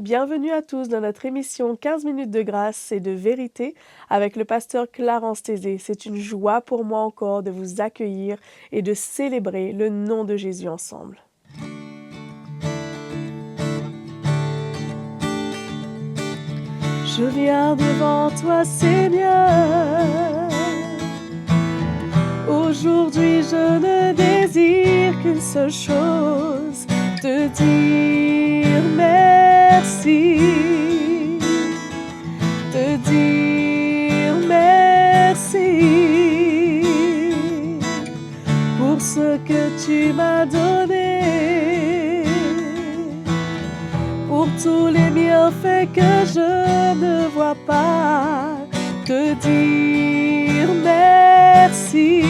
Bienvenue à tous dans notre émission 15 minutes de grâce et de vérité avec le pasteur Clarence Tézé. C'est une joie pour moi encore de vous accueillir et de célébrer le nom de Jésus ensemble. Je viens devant toi, Seigneur. Aujourd'hui, je ne désire qu'une seule chose, te dire merci, te dire merci pour ce que tu m'as donné, pour tous les bienfaits que je ne vois pas, te dire merci,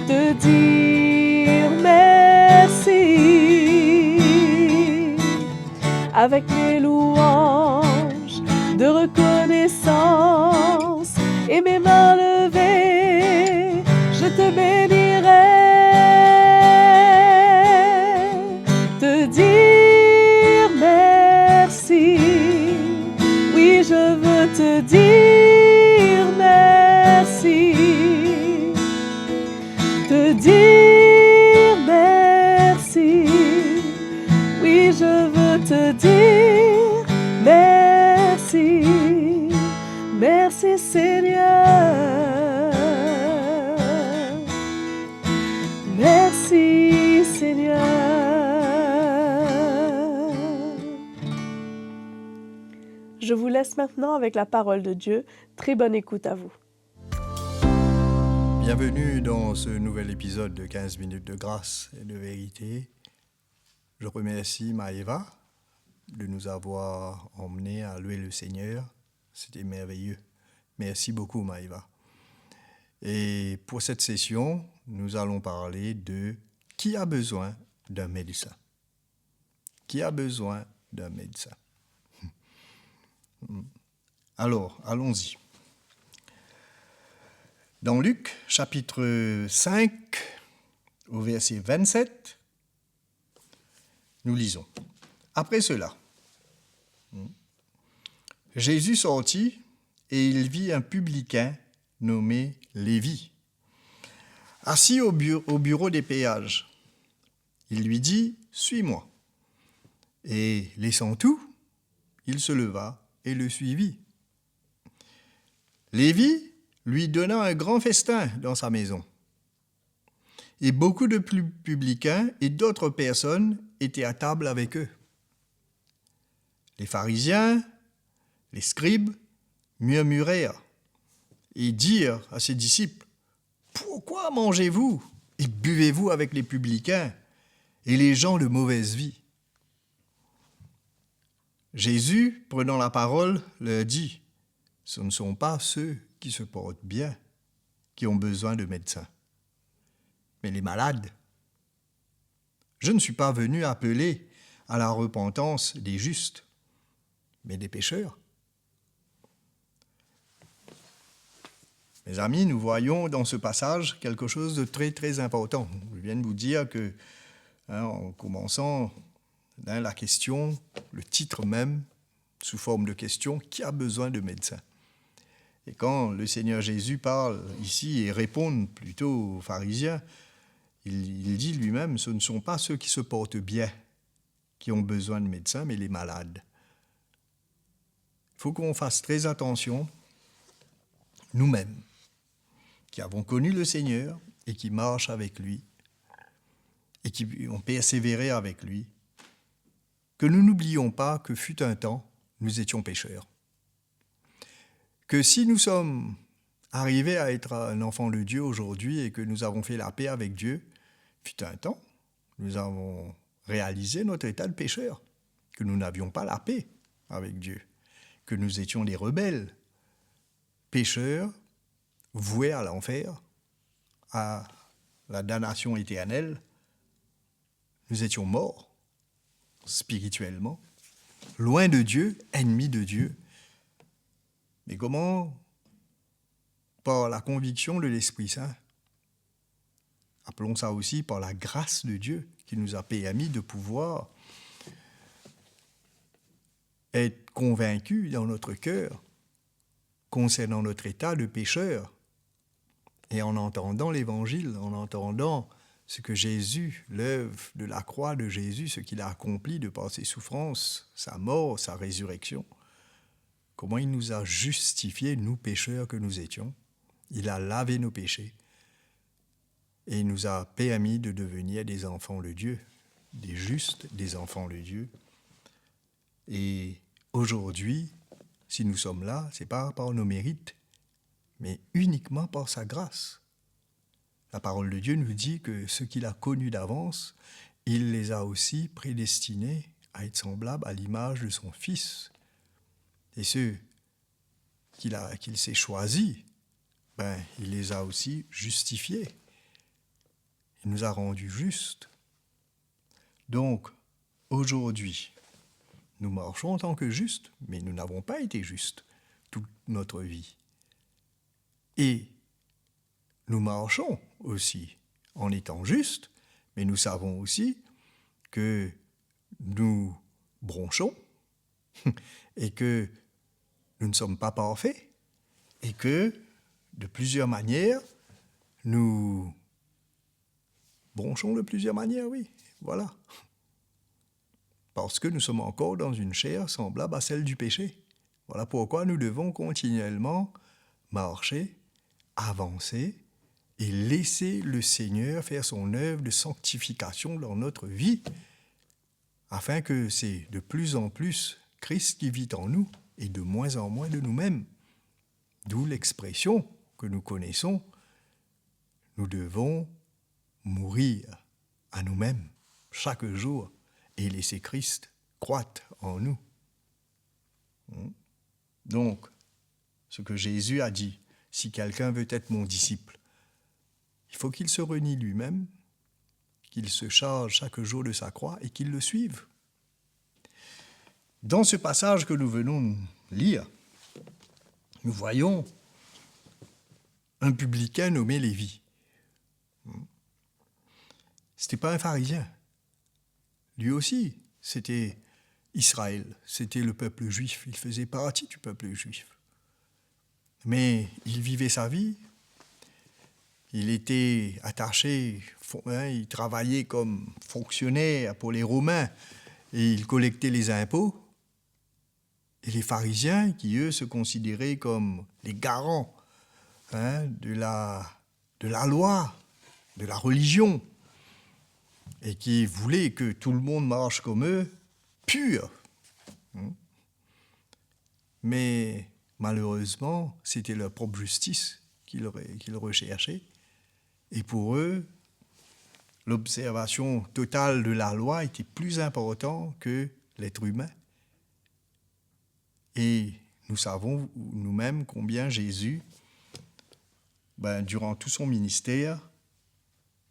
te dire merci, avec les louanges de reconnaissance et mes mains levées, je te bénirai, te dire merci, oui je veux te dire merci, te dire merci, oui je veux te dire merci, merci Seigneur, merci Seigneur. Je vous laisse maintenant avec la parole de Dieu. Très bonne écoute à vous. Bienvenue dans ce nouvel épisode de 15 minutes de grâce et de vérité. Je remercie Maëva de nous avoir emmenés à louer le Seigneur. C'était merveilleux. Merci beaucoup Maëva. Et pour cette session, nous allons parler de qui a besoin d'un médecin. Qui a besoin d'un médecin? Alors, allons-y. Dans Luc, chapitre 5, au verset 27, nous lisons. Après cela, Jésus sortit et il vit un publicain nommé Lévi, assis au bureau des péages. Il lui dit « Suis-moi ». Et laissant tout, il se leva et le suivit. Lévi lui donna un grand festin dans sa maison. Et beaucoup de publicains et d'autres personnes étaient à table avec eux. Les pharisiens, les scribes, murmurèrent et dirent à ses disciples, « Pourquoi mangez-vous et buvez-vous avec les publicains et les gens de mauvaise vie ?» Jésus, prenant la parole, leur dit, « Ce ne sont pas ceux qui se portent bien qui ont besoin de médecins, mais les malades. Je ne suis pas venu appeler à la repentance des justes, mais des pécheurs. » Mes amis, nous voyons dans ce passage quelque chose de très très important. Je viens de vous dire que, en commençant la question, le titre même, sous forme de question, qui a besoin de médecins? Et quand le Seigneur Jésus parle ici et répond plutôt aux pharisiens, il dit lui-même, ce ne sont pas ceux qui se portent bien qui ont besoin de médecins, mais les malades. Il faut qu'on fasse très attention, nous-mêmes, qui avons connu le Seigneur et qui marchent avec lui, et qui ont persévéré avec lui, que nous n'oublions pas que fut un temps, nous étions pécheurs. Que si nous sommes arrivés à être un enfant de Dieu aujourd'hui et que nous avons fait la paix avec Dieu, fut un temps, nous avons réalisé notre état de pécheur, que nous n'avions pas la paix avec Dieu, que nous étions des rebelles, pécheurs, voués à l'enfer, à la damnation éternelle. Nous étions morts spirituellement, loin de Dieu, ennemis de Dieu. Mais comment? Par la conviction de l'Esprit Saint. Appelons ça aussi par la grâce de Dieu qui nous a permis de pouvoir être convaincus dans notre cœur concernant notre état de pécheur. Et en entendant l'Évangile, en entendant ce que Jésus, l'œuvre de la croix de Jésus, ce qu'il a accompli de par ses souffrances, sa mort, sa résurrection, comment il nous a justifiés, nous pécheurs que nous étions. Il a lavé nos péchés et il nous a permis de devenir des enfants de Dieu, des justes, des enfants de Dieu. Et aujourd'hui, si nous sommes là, ce n'est pas par nos mérites, mais uniquement par sa grâce. La parole de Dieu nous dit que ceux qu'il a connus d'avance, il les a aussi prédestinés à être semblables à l'image de son Fils. Et ceux qu'il s'est choisis, il les a aussi justifiés. Il nous a rendus justes. Donc, aujourd'hui, nous marchons en tant que justes, mais nous n'avons pas été justes toute notre vie. Et nous marchons aussi en étant justes, mais nous savons aussi que nous bronchons et que nous ne sommes pas parfaits et que, de plusieurs manières, nous bronchons de plusieurs manières, oui, voilà. Parce que nous sommes encore dans une chair semblable à celle du péché. Voilà pourquoi nous devons continuellement marcher, avancer et laisser le Seigneur faire son œuvre de sanctification dans notre vie, afin que c'est de plus en plus Christ qui vit en nous et de moins en moins de nous-mêmes. D'où l'expression que nous connaissons, nous devons mourir à nous-mêmes chaque jour et laisser Christ croître en nous. Donc, ce que Jésus a dit, si quelqu'un veut être mon disciple, il faut qu'il se renie lui-même, qu'il se charge chaque jour de sa croix et qu'il le suive. Dans ce passage que nous venons lire, nous voyons un publicain nommé Lévi. Ce n'était pas un pharisien. Lui aussi, c'était Israël, c'était le peuple juif. Il faisait partie du peuple juif. Mais il vivait sa vie. Il était attaché, il travaillait comme fonctionnaire pour les Romains et il collectait les impôts. Et les pharisiens, qui eux se considéraient comme les garants de la loi, de la religion, et qui voulaient que tout le monde marche comme eux, purs. Mais malheureusement, c'était leur propre justice qu'ils recherchaient. Et pour eux, l'observation totale de la loi était plus importante que l'être humain. Et nous savons nous-mêmes combien Jésus, durant tout son ministère,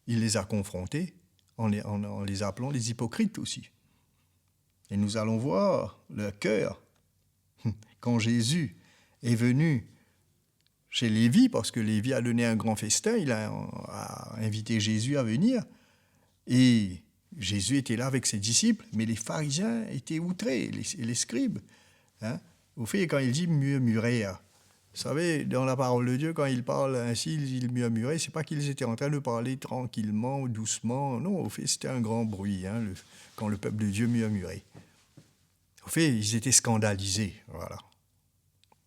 il les a confrontés en les appelant les hypocrites aussi. Et nous allons voir leur cœur. Quand Jésus est venu chez Lévi, parce que Lévi a donné un grand festin, il a invité Jésus à venir, et Jésus était là avec ses disciples, mais les pharisiens étaient outrés, les scribes. Au fait, quand il dit murmurer, vous savez, dans la parole de Dieu, quand il parle ainsi, ils murmuraient, c'est pas qu'ils étaient en train de parler tranquillement ou doucement, non, au fait, c'était un grand bruit, quand le peuple de Dieu murmurait. Au fait, ils étaient scandalisés, voilà.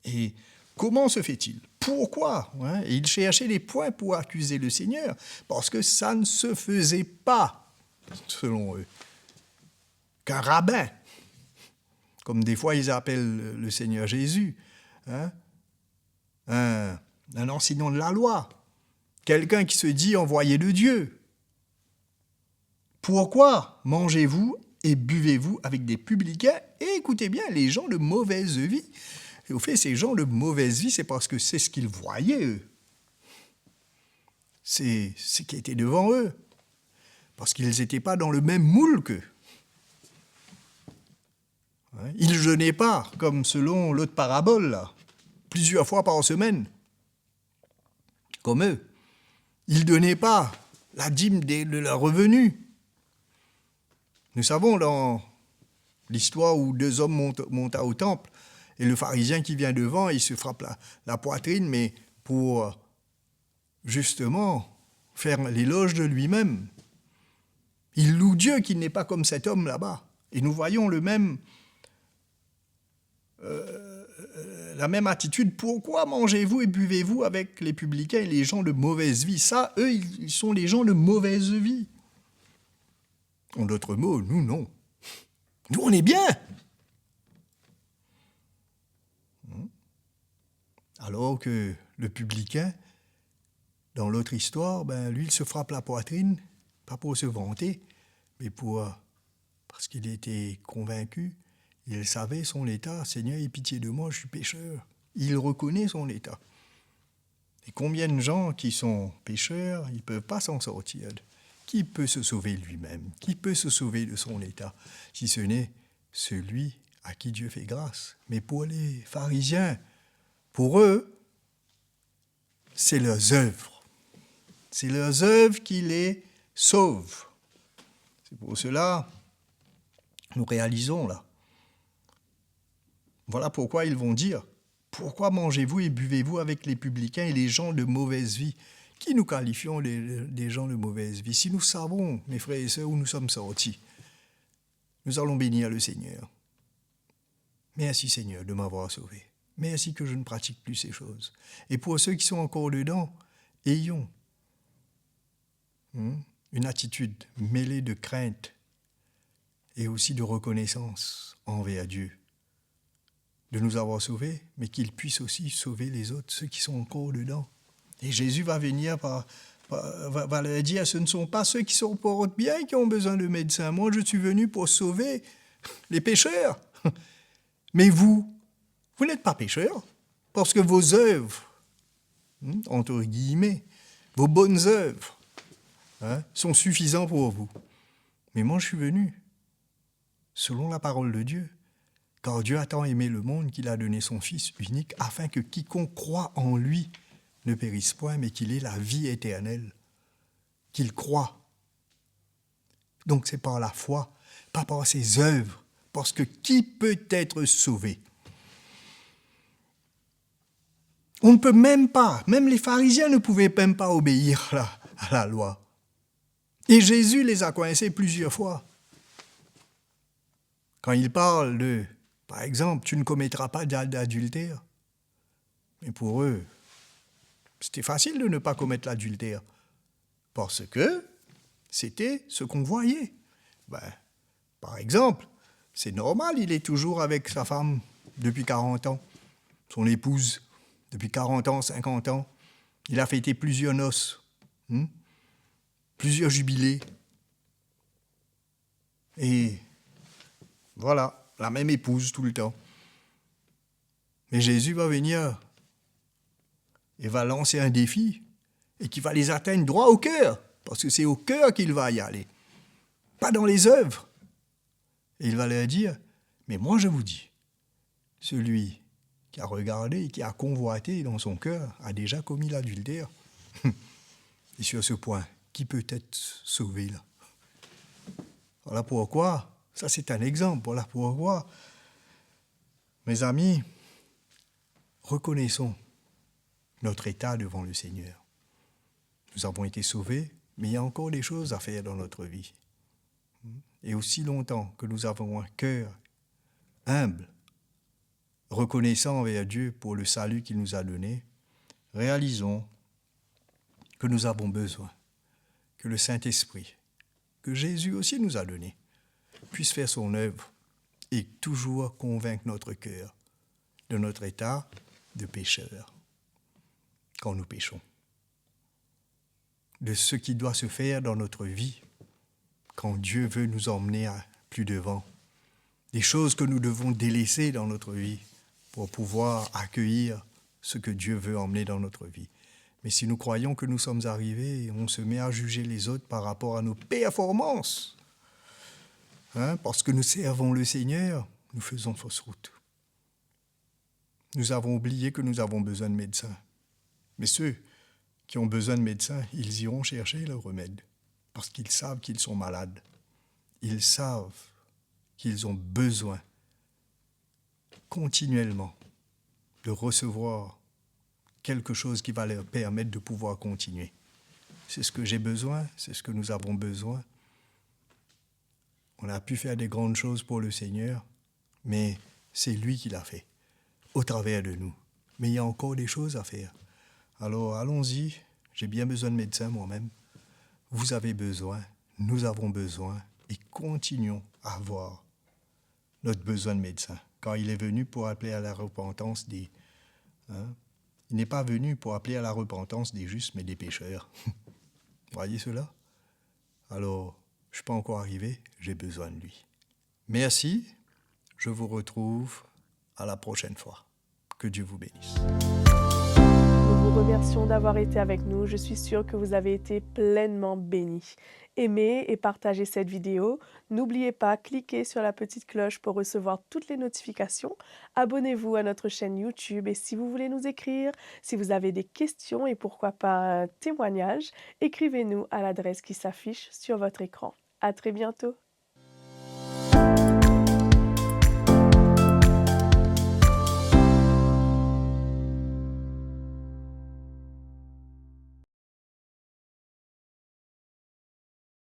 Et comment se fait-il? Pourquoi? Et ils cherchaient des points pour accuser le Seigneur, parce que ça ne se faisait pas, selon eux, qu'un rabbin, comme des fois ils appellent le Seigneur Jésus, un enseignant de la loi, quelqu'un qui se dit envoyé de Dieu. Pourquoi mangez-vous et buvez-vous avec des publicains? Et écoutez bien, les gens de mauvaise vie. Et au fait, ces gens de mauvaise vie, c'est parce que c'est ce qu'ils voyaient, eux. C'est ce qui était devant eux. Parce qu'ils n'étaient pas dans le même moule qu'eux. Ils ne jeûnaient pas, comme selon l'autre parabole, là, plusieurs fois par semaine, comme eux. Ils ne donnaient pas la dîme de leurs revenus. Nous savons dans l'histoire où deux hommes montent au temple, et le pharisien qui vient devant, il se frappe la poitrine, mais pour justement faire l'éloge de lui-même. Il loue Dieu qu'il n'est pas comme cet homme là-bas. Et nous voyons la même attitude. Pourquoi mangez-vous et buvez-vous avec les publicains et les gens de mauvaise vie? Ça, eux, ils sont les gens de mauvaise vie. En d'autres mots, nous, non. Nous, on est bien. Alors que le publicain, dans l'autre histoire, lui, il se frappe la poitrine, pas pour se vanter, mais parce qu'il était convaincu, il savait son état. Seigneur, aie pitié de moi, je suis pécheur. Il reconnaît son état. Et combien de gens qui sont pécheurs, ils ne peuvent pas s'en sortir? Qui peut se sauver lui-même? Qui peut se sauver de son état, si ce n'est celui à qui Dieu fait grâce? Mais pour les pharisiens, pour eux, c'est leurs œuvres. C'est leurs œuvres qui les sauvent. C'est pour cela nous réalisons là. Voilà pourquoi ils vont dire, pourquoi mangez-vous et buvez-vous avec les publicains et les gens de mauvaise vie? Qui nous qualifions des gens de mauvaise vie? Si nous savons, mes frères et sœurs, où nous sommes sortis, nous allons bénir le Seigneur. Merci Seigneur de m'avoir sauvé. Merci que je ne pratique plus ces choses. Et pour ceux qui sont encore dedans, ayons une attitude mêlée de crainte et aussi de reconnaissance envers Dieu, de nous avoir sauvés, mais qu'il puisse aussi sauver les autres, ceux qui sont encore dedans. Et Jésus va venir va leur dire, ce ne sont pas ceux qui se portent bien qui ont besoin de médecins. Moi, je suis venu pour sauver les pécheurs. Mais vous n'êtes pas pécheurs, parce que vos œuvres, entre guillemets, vos bonnes œuvres, sont suffisantes pour vous. Mais moi, je suis venu selon la parole de Dieu. Car Dieu a tant aimé le monde qu'il a donné son Fils unique, afin que quiconque croit en lui ne périsse point, mais qu'il ait la vie éternelle. Qu'il croit. Donc c'est par la foi, pas par ses œuvres. Parce que qui peut être sauvé? On ne peut même pas, même les pharisiens ne pouvaient même pas obéir à la loi. Et Jésus les a coincés plusieurs fois. Quand il parle de, par exemple, tu ne commettras pas d'adultère. Mais pour eux, c'était facile de ne pas commettre l'adultère. Parce que c'était ce qu'on voyait. Par exemple, c'est normal, il est toujours avec sa femme depuis 40 ans, son épouse depuis 40 ans, 50 ans. Il a fêté plusieurs noces, plusieurs jubilés. Et voilà, la même épouse tout le temps. Mais Jésus va venir et va lancer un défi et qui va les atteindre droit au cœur, parce que c'est au cœur qu'il va y aller, pas dans les œuvres. Et il va leur dire, mais moi je vous dis, celui qui a regardé et qui a convoité dans son cœur a déjà commis l'adultère. Et sur ce point, qui peut être sauvé là? Voilà pourquoi, ça c'est un exemple, voilà pourquoi, mes amis, reconnaissons notre état devant le Seigneur. Nous avons été sauvés, mais il y a encore des choses à faire dans notre vie. Et aussi longtemps que nous avons un cœur humble, reconnaissant envers Dieu pour le salut qu'il nous a donné, réalisons que nous avons besoin que le Saint-Esprit, que Jésus aussi nous a donné, puisse faire son œuvre et toujours convaincre notre cœur de notre état de pécheur quand nous péchons, de ce qui doit se faire dans notre vie quand Dieu veut nous emmener plus devant, des choses que nous devons délaisser dans notre vie pour pouvoir accueillir ce que Dieu veut emmener dans notre vie. Mais si nous croyons que nous sommes arrivés, on se met à juger les autres par rapport à nos performances. Parce que nous servons le Seigneur, nous faisons fausse route. Nous avons oublié que nous avons besoin de médecins. Mais ceux qui ont besoin de médecins, ils iront chercher le remède, parce qu'ils savent qu'ils sont malades. Ils savent qu'ils ont besoin continuellement de recevoir quelque chose qui va leur permettre de pouvoir continuer. C'est ce que j'ai besoin, c'est ce que nous avons besoin. On a pu faire des grandes choses pour le Seigneur, mais c'est lui qui l'a fait, au travers de nous. Mais il y a encore des choses à faire. Alors allons-y, j'ai bien besoin de médecins moi-même. Vous avez besoin, nous avons besoin, et continuons à avoir notre besoin de médecins. Quand il est venu pour appeler à la repentance des... il n'est pas venu pour appeler à la repentance des justes, mais des pécheurs. Voyez cela? Alors, je ne suis pas encore arrivé, j'ai besoin de lui. Merci, je vous retrouve à la prochaine fois. Que Dieu vous bénisse. Nous vous remercions d'avoir été avec nous. Je suis sûre que vous avez été pleinement bénis. Aimez et partagez cette vidéo. N'oubliez pas, cliquez sur la petite cloche pour recevoir toutes les notifications. Abonnez-vous à notre chaîne YouTube et si vous voulez nous écrire, si vous avez des questions et pourquoi pas un témoignage, écrivez-nous à l'adresse qui s'affiche sur votre écran. À très bientôt.